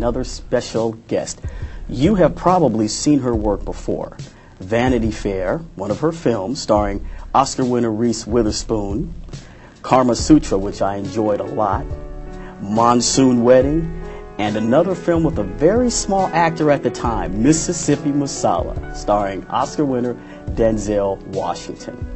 another special guest. You have probably seen her work before. Vanity Fair, one of her films starring Oscar winner Reese Witherspoon, Karma Sutra, which I enjoyed a lot, Monsoon Wedding, and another film with a very small actor at the time, Mississippi Masala, starring Oscar winner Denzel Washington.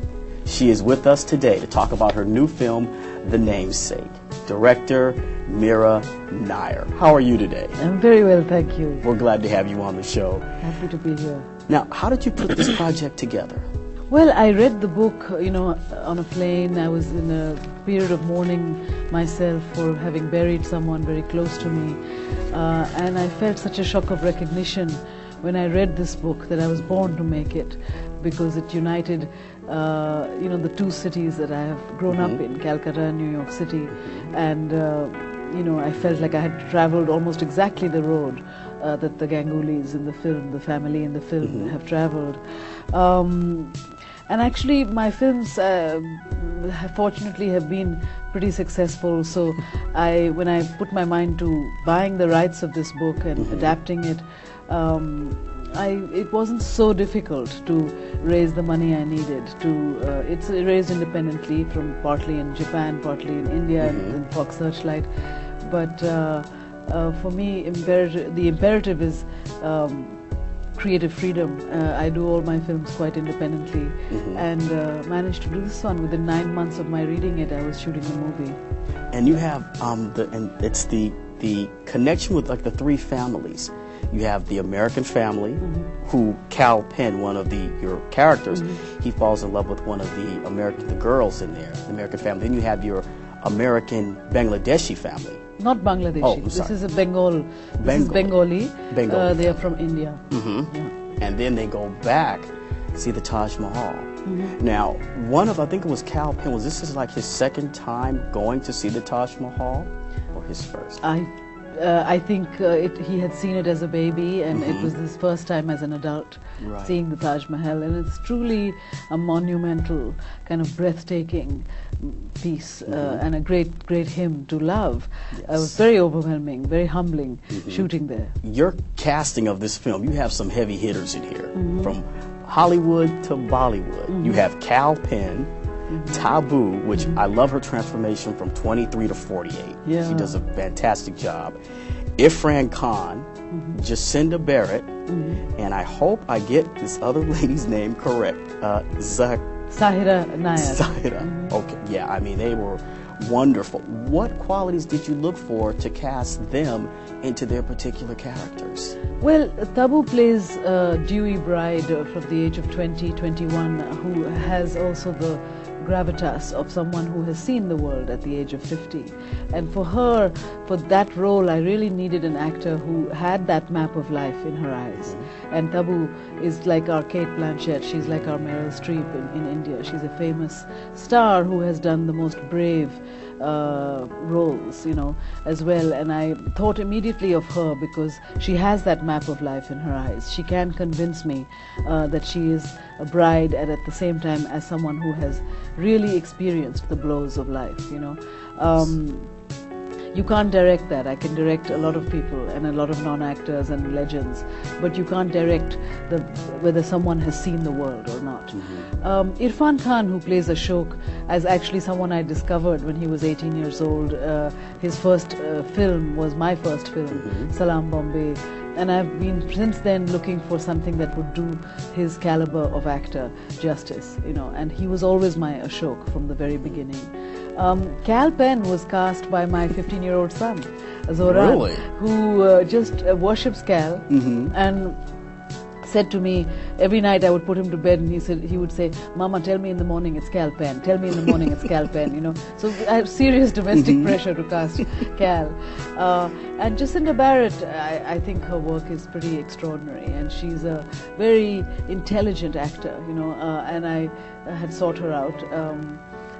She is with us today to talk about her new film, The Namesake. Director Mira Nair. How are you today? I'm very well, thank you. We're glad to have you on the show. Happy to be here. Now, how did you put this project together? Well, I read the book, on a plane. I was in a period of mourning myself for having buried someone very close to me. And I felt such a shock of recognition when I read this book that I was born to make it, because it united, the two cities that I have grown up in, Calcutta and New York City. And, I felt like I had traveled almost exactly the road that the Ganggulis in the film, the family in the film, have traveled. And actually, my films fortunately have been pretty successful. So when I put my mind to buying the rights of this book and adapting it, it wasn't so difficult to raise the money I needed. It's raised independently from partly in Japan, partly in India, and in Fox Searchlight. But for me, the imperative is creative freedom. I do all my films quite independently, and managed to do this one. Within 9 months of my reading it, I was shooting the movie. And you have it's the connection with like the three families. You have the American family, who Cal Penn, one of your characters, he falls in love with one of the girls in there, the American family. Then you have your American Bangladeshi family. Not Bangladeshi. Oh, this is a Bengali. They are from India. Yeah. And then they go back, see the Taj Mahal. Now, I think it was Cal Penn. Was this like his second time going to see the Taj Mahal, or his first? I think he had seen it as a baby, and it was his first time as an adult seeing the Taj Mahal, and it's truly a monumental, kind of breathtaking piece, and a great hymn to love. It was very overwhelming, very humbling shooting there. Your casting of this film, you have some heavy hitters in here, from Hollywood to Bollywood. You have Cal Penn, Taboo, which I love her transformation from 23 to 48. Yeah. She does a fantastic job. Ifran Khan, Jacinda Barrett, and I hope I get this other lady's name correct, Sahira Nair. Sahira. Okay, yeah, I mean, they were wonderful. What qualities did you look for to cast them into their particular characters? Well, Tabu plays a dewy bride from the age of 20, 21, who has also the gravitas of someone who has seen the world at the age of 50. And for her, for that role, I really needed an actor who had that map of life in her eyes. And Tabu is like our Kate Blanchett, she's like our Meryl Streep in India. She's a famous star who has done the most brave roles, as well. And I thought immediately of her because she has that map of life in her eyes. She can convince me that she is a bride, and at the same time as someone who has really experienced the blows of life. You can't direct that. I can direct a lot of people and a lot of non-actors and legends, but you can't direct whether someone has seen the world or not. Irfan Khan, who plays Ashok, is actually someone I discovered when he was 18 years old. His first film was my first film, Salam Bombay. And I've been since then looking for something that would do his caliber of actor justice, and he was always my Ashok from the very beginning. Cal Penn was cast by my 15-year-old son, Zoran, who just worships Cal, and said to me every night I would put him to bed, and he would say, "Mama, tell me in the morning it's Cal Penn. Tell me in the morning it's Cal Penn." So I have serious domestic pressure to cast Cal. And Jacinda Barrett, I think her work is pretty extraordinary, and she's a very intelligent actor, and I had sought her out.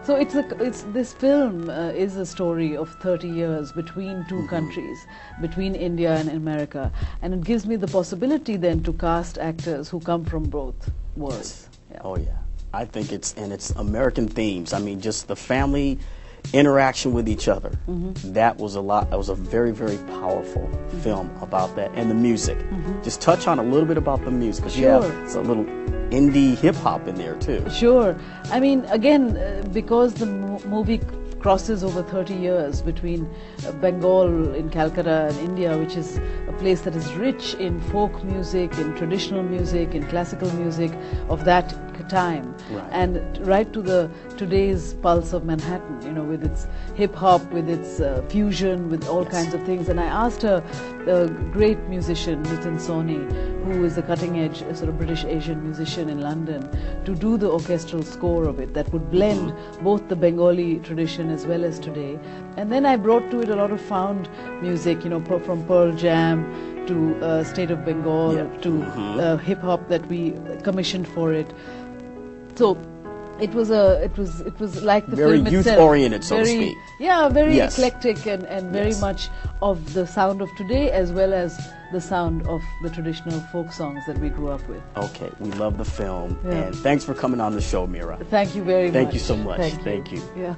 So this film is a story of 30 years between two countries, between India and America, and it gives me the possibility then to cast actors who come from both worlds. Yeah. Oh yeah, I think it's American themes. I mean, just the family interaction with each other. That was a lot. That was a very, very powerful film about that, and the music. Just touch on a little bit about the music, because you have a little indie hip hop in there too. Sure. I mean, again, because the movie crosses over 30 years between Bengal in Calcutta and India, which is a place that is rich in folk music, in traditional music, in classical music of that time, and right to the today's pulse of Manhattan, you know, with its hip hop, with its fusion, with all kinds of things. And I asked a great musician, Nitin Soni, who is a cutting-edge sort of British Asian musician in London, to do the orchestral score of it that would blend both the Bengali tradition as well as today. And then I brought to it a lot of found music, you know, from Pearl Jam to State of Bengal to hip hop that we commissioned for it. So it was like the very film itself. Very youth-oriented, so to speak. Yeah, very eclectic and very much of the sound of today as well as the sound of the traditional folk songs that we grew up with. Okay, we love the film, and thanks for coming on the show, Mira. Thank you very much. Thank you so much. Thank you. Yeah.